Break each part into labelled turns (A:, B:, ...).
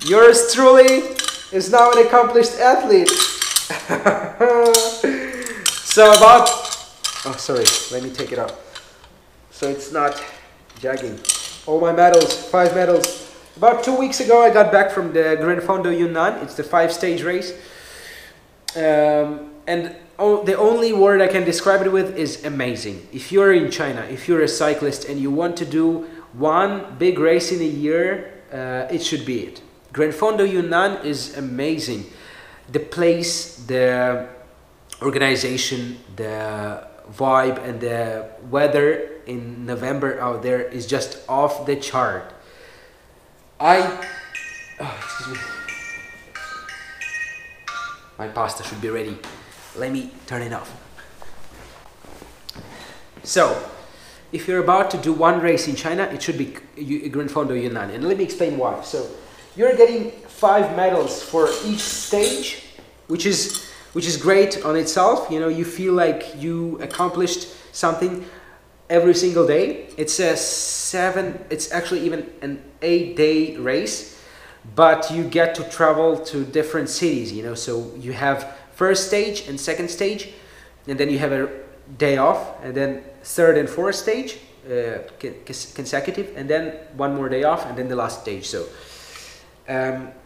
A: Yours truly is now an accomplished athlete. So about, oh sorry, let me take it off. So it's not jagging. All my medals, 5 medals. About 2 weeks ago I got back from the Gran Fondo Yunnan. It's the 5-stage race. And the only word I can describe it with is amazing. If you're in China, if you're a cyclist and you want to do one big race in a year, it should be it. Gran Fondo Yunnan is amazing. The place, the organization, the vibe and the weather in November out there is just off the chart. Excuse me. My pasta should be ready. Let me turn it off. So, if you're about to do one race in China, it should be Gran Fondo Yunnan. And let me explain why. So, you're getting 5 medals for each stage, which is great on itself. You know, you feel like you accomplished something every single day. It's actually even an 8-day race, but you get to travel to different cities, you know, so you have first stage and second stage, and then you have a day off, and then third and fourth stage, consecutive, and then one more day off, and then the last stage. So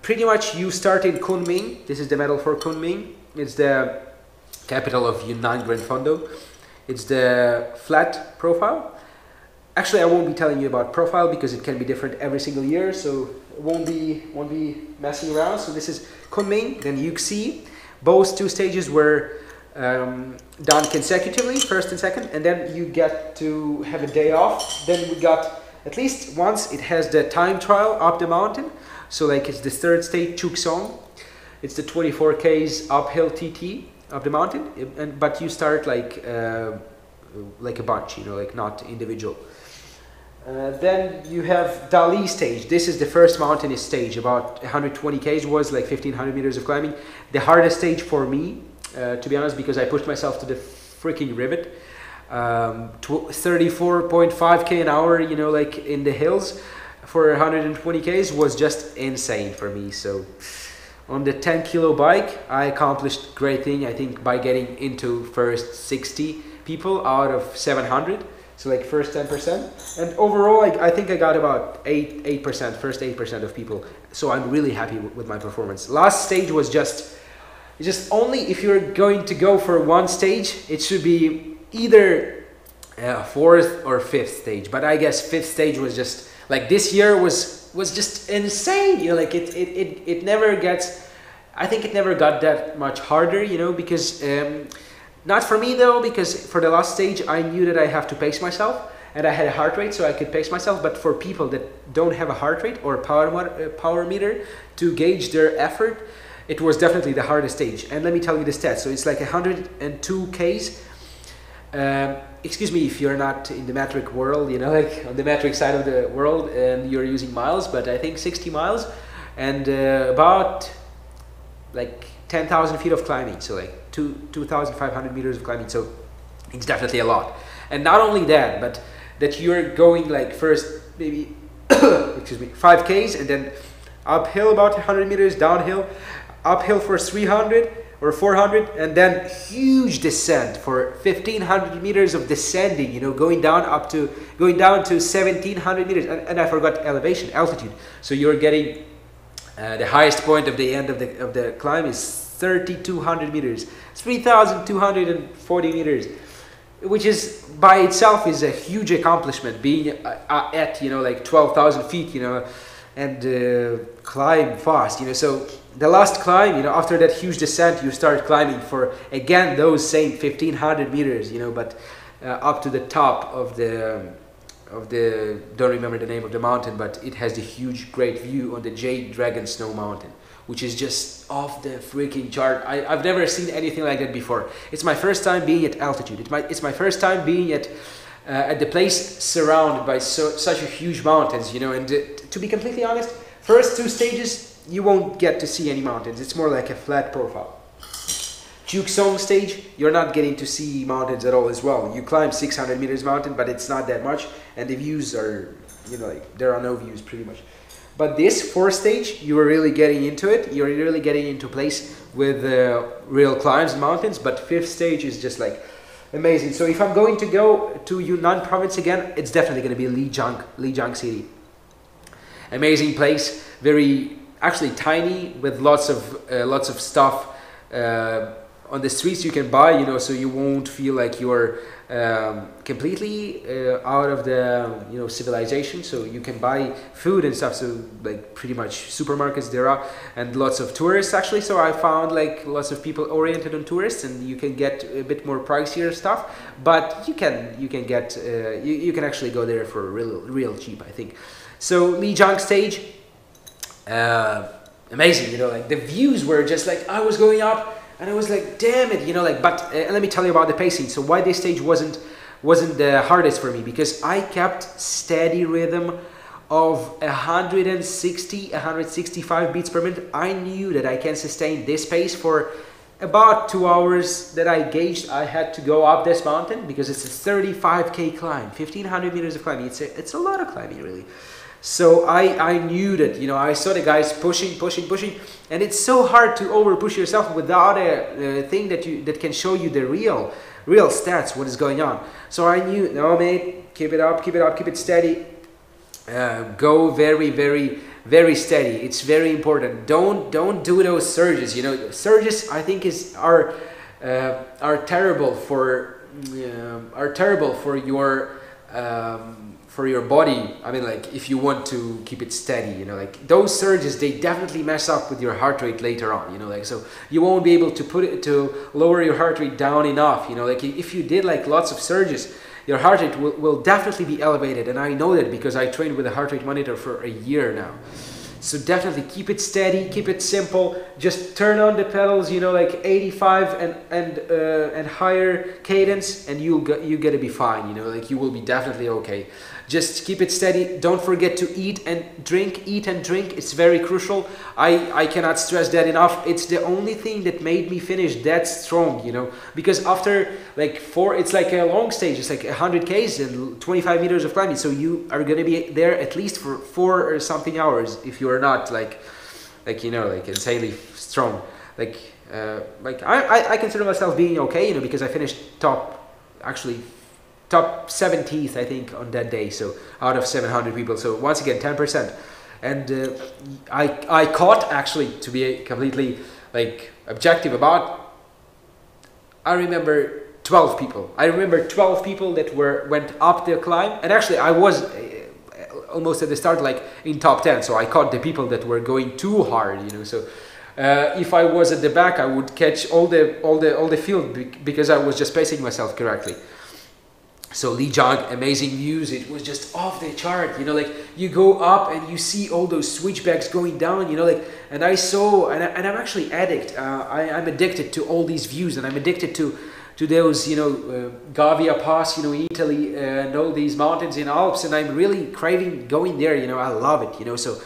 A: pretty much you start in Kunming. This is the medal for Kunming. It's the capital of Yunnan Gran Fondo. It's the flat profile. Actually, I won't be telling you about profile because it can be different every single year, so it won't be messing around. So this is Kunming, then Yuxi. Both 2 stages were done consecutively, first and second, and then you get to have a day off. Then we got, at least once, it has the time trial up the mountain. So like it's the 3rd stage, Chuksong. It's the 24 Ks uphill TT up the mountain, but you start like a bunch, you know, like not individual. Then you have Dali stage. This is the first mountainous stage, about 120 Ks, was like 1500 meters of climbing. The hardest stage for me, to be honest, because I pushed myself to the freaking rivet. 34.5 K an hour, you know, like in the hills for 120 Ks was just insane for me. So on the 10-kilo bike, I accomplished great thing, I think, by getting into first 60 people out of 700. So like first 10%, and overall I think I got about 8%, first 8% of people. So I'm really happy with my performance. Last stage was just only if you're going to go for one stage, it should be either 4th or 5th stage. But I guess 5th stage was just like, this year was just insane. You know, like it never gets. I think it never got that much harder. You know, because. Not for me though, because for the last stage I knew that I have to pace myself, and I had a heart rate, so I could pace myself. But for people that don't have a heart rate or power meter to gauge their effort, it was definitely the hardest stage. And let me tell you the stats. So it's like 102 Ks. Excuse me if you're not in the metric world, you know, like on the metric side of the world, and you're using miles, but I think 60 miles and about like 10,000 feet of climbing, so like 2,500 meters of climbing. So it's definitely a lot. And not only that, but that you're going like first maybe excuse me, 5 Ks, and then uphill about 100 meters, downhill, uphill for 300 or 400, and then huge descent for 1,500 meters of descending, you know, going down to 1,700 meters, and I forgot elevation, altitude. So you're getting the highest point of the end of the climb is 3,200 meters, 3,240 meters, which is by itself is a huge accomplishment, being at, you know, like 12,000 feet, you know, and climb fast, you know. So the last climb, you know, after that huge descent, you start climbing for again those same 1,500 meters, you know, but up to the top of the don't remember the name of the mountain, but it has the huge great view on the Jade Dragon Snow Mountain, which is just off the freaking chart. I've never seen anything like that before. It's my first time being at altitude. It's my first time being at the place surrounded by such a huge mountains, you know. And to be completely honest, first 2 stages you won't get to see any mountains. It's more like a flat profile. Chuksong stage, you're not getting to see mountains at all as well. You climb 600 meters mountain, but it's not that much, and the views are, you know, like there are no views pretty much. But this fourth stage, you are really getting into it. You're really getting into place with real climbs and mountains. But fifth stage is just like amazing. So if I'm going to go to Yunnan province again, it's definitely going to be Lijiang city. Amazing place, very actually tiny, with lots of stuff on the streets you can buy, you know, so you won't feel like you're completely out of the, you know, civilization. So you can buy food and stuff, so like pretty much supermarkets there are, and lots of tourists actually. So I found like lots of people oriented on tourists, and you can get a bit more pricier stuff, but you can get you can actually go there for real cheap, I think. So Lijiang stage, amazing, you know, like the views were just like, I was going up and I was like, damn it, you know, like, but let me tell you about the pacing. So why this stage wasn't the hardest for me, because I kept steady rhythm of 160, 165 beats per minute. I knew that I can sustain this pace for about 2 hours that I gauged. I had to go up this mountain because it's a 35k climb, 1500 meters of climbing. It's a lot of climbing, really. So I knew that, you know, I saw the guys pushing, and it's so hard to over push yourself without a thing that can show you the real stats, what is going on. So I knew, no mate, keep it up, keep it steady, go very steady. It's very important. Don't do those surges. You know, surges I think are terrible for your body. I mean, like, if you want to keep it steady, you know, like those surges, they definitely mess up with your heart rate later on, you know, like, so you won't be able to lower your heart rate down enough, you know, like if you did like lots of surges, your heart rate will definitely be elevated. And I know that because I trained with a heart rate monitor for a year now. So definitely keep it steady, keep it simple. Just turn on the pedals, you know, like 85 and higher cadence, and you're gonna be fine. You know, like you will be definitely okay. Just keep it steady. Don't forget to eat and drink. It's very crucial. I cannot stress that enough. It's the only thing that made me finish that strong, you know, because after like it's like a long stage. It's like 100 Ks and 25 meters of climbing. So you are going to be there at least for 4 or something hours if you are not like you know, like insanely strong. Like I consider myself being okay, you know, because I finished top 70th, I think, on that day, so out of 700 people. So once again, 10%. And I caught, actually, to be completely like objective about, I remember 12 people. I remember 12 people that went up the climb, and actually I was almost at the start like in top 10. So I caught the people that were going too hard, you know. So if I was at the back, I would catch all the field because I was just pacing myself correctly. So Lijiang, amazing views. It was just off the chart, you know, like you go up and you see all those switchbacks going down, you know, like, and I saw, and I'm actually I'm addicted to all these views, and I'm addicted to those, you know, Gavia Pass, you know, in Italy, and all these mountains in Alps, and I'm really craving going there, you know. I love it, you know. So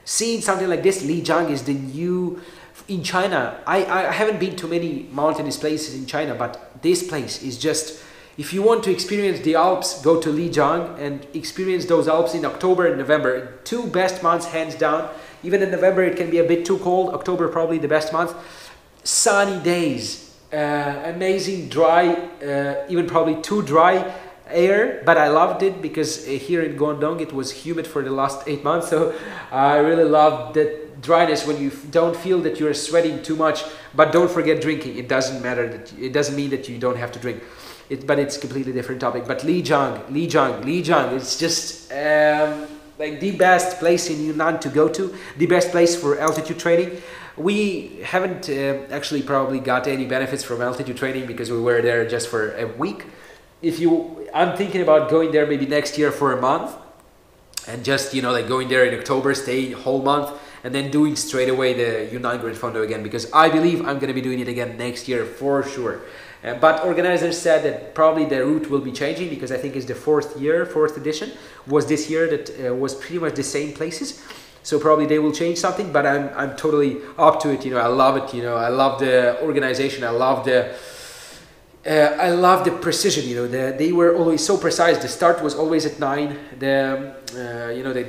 A: seeing something like this, Lijiang is the new, in China, I haven't been to many mountainous places in China, but this place is just, if you want to experience the Alps, go to Lijiang and experience those Alps in October and November. 2 best months, hands down. Even in November, it can be a bit too cold. October, probably the best month. Sunny days, amazing dry, even probably too dry air, but I loved it because here in Guangdong, it was humid for the last 8 months. So I really loved that dryness when you don't feel that you're sweating too much, but don't forget drinking. It doesn't matter it doesn't mean that you don't have to drink. But it's a completely different topic. But Lijiang, it's just like the best place in Yunnan to go to, the best place for altitude training. We haven't actually probably got any benefits from altitude training because we were there just for a week. I'm thinking about going there maybe next year for a month, and just, you know, like going there in October, stay whole month, and then doing straight away the Yunnan Grand Fondo again, because I believe I'm going to be doing it again next year for sure. But organizers said that probably the route will be changing, because I think it's the fourth edition was this year, that was pretty much the same places. So probably they will change something, but I'm totally up to it. You know, I love it. You know, I love the organization. I love I love the precision. You know, they were always so precise. The start was always at 9. The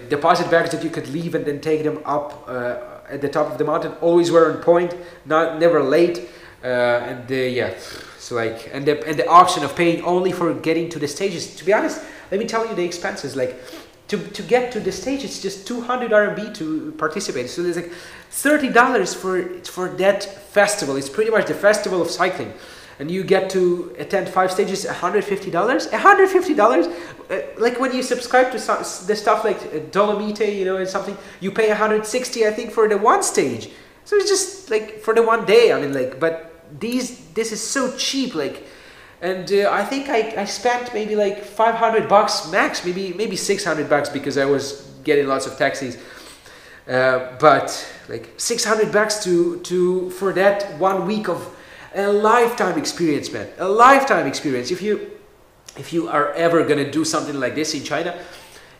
A: deposit bags that you could leave and then take them up at the top of the mountain always were on point, never late. Yeah, so like and the option of paying only for getting to the stages. To be honest, let me tell you the expenses. Like to get to the stage, it's just 200 RMB to participate. So there's like $30 for that festival. It's pretty much the festival of cycling. And you get to attend 5 stages, $150. $150. Like when you subscribe to the stuff like Dolomite, you know, and something, you pay 160, I think, for the one stage. So it's just like for the one day. I mean, like, but this is so cheap. Like, and I think I spent maybe like $500 max, maybe $600 because I was getting lots of taxis. But like $600 to for that 1 week of a lifetime experience, man. A lifetime experience. If you are ever gonna do something like this in China,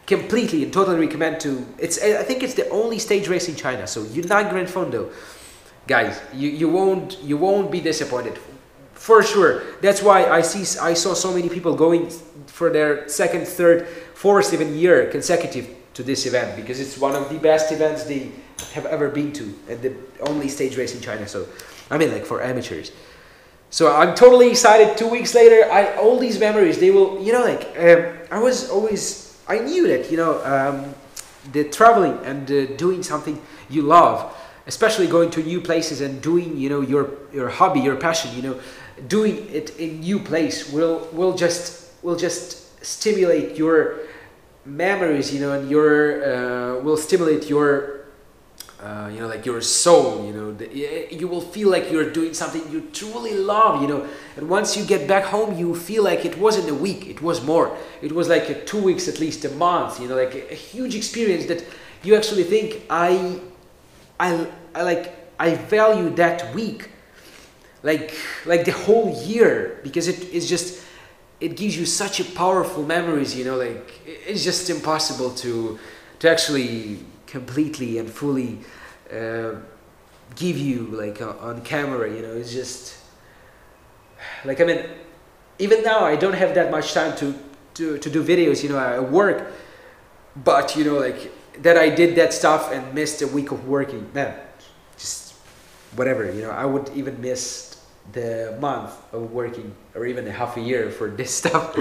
A: completely and totally recommend to. I think it's the only stage race in China. So Yunnan Grand Fondo, guys, you won't be disappointed, for sure. That's why I saw so many people going for their second, third, fourth even year consecutive to this event, because it's one of the best events they have ever been to, and the only stage race in China. So I mean, like, for amateurs. So I'm totally excited. 2 weeks later, all these memories, they will, you know, like, I knew that, you know, the traveling and doing something you love, especially going to new places and doing, you know, your hobby, your passion, you know, doing it in new place will just stimulate your memories, you know, and will stimulate your you know, like your soul, you know, you will feel like you're doing something you truly love, you know, and once you get back home, you feel like it wasn't a week, it was more, it was like 2 weeks, at least a month, you know, like a huge experience that you actually think I value that week, like the whole year, because it gives you such a powerful memories, you know, like it's just impossible to actually completely and fully give you, like, on camera, you know. It's just like, I mean, even now I don't have that much time to do videos, you know. I work, but you know, like, that I did that stuff and missed a week of working, man, just whatever, you know. I would even miss the month of working, or even a half a year for this stuff.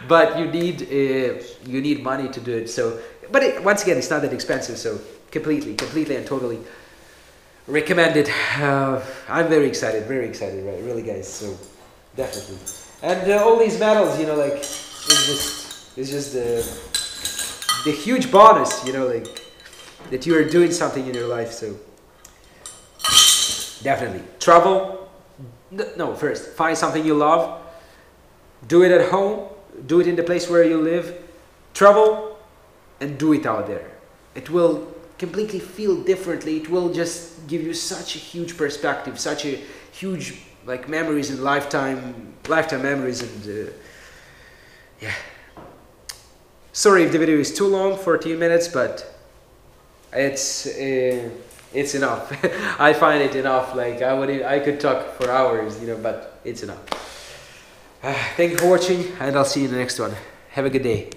A: But you need money to do it. So, but once again, it's not that expensive. So completely and totally recommend it. I'm very excited, right? Really, guys. So definitely. And all these medals, you know, like, it's just the huge bonus, you know, like, that you are doing something in your life. So definitely travel. No, first find something you love, do it at home, do it in the place where you live, travel, and do it out there. It will completely feel differently. It will just give you such a huge perspective, such a huge, like, memories and lifetime memories. And yeah, sorry if the video is too long, 14 minutes, but it's enough. I find it enough. Like, I could talk for hours, you know, but it's enough. Thank you for watching, and I'll see you in the next one. Have a good day.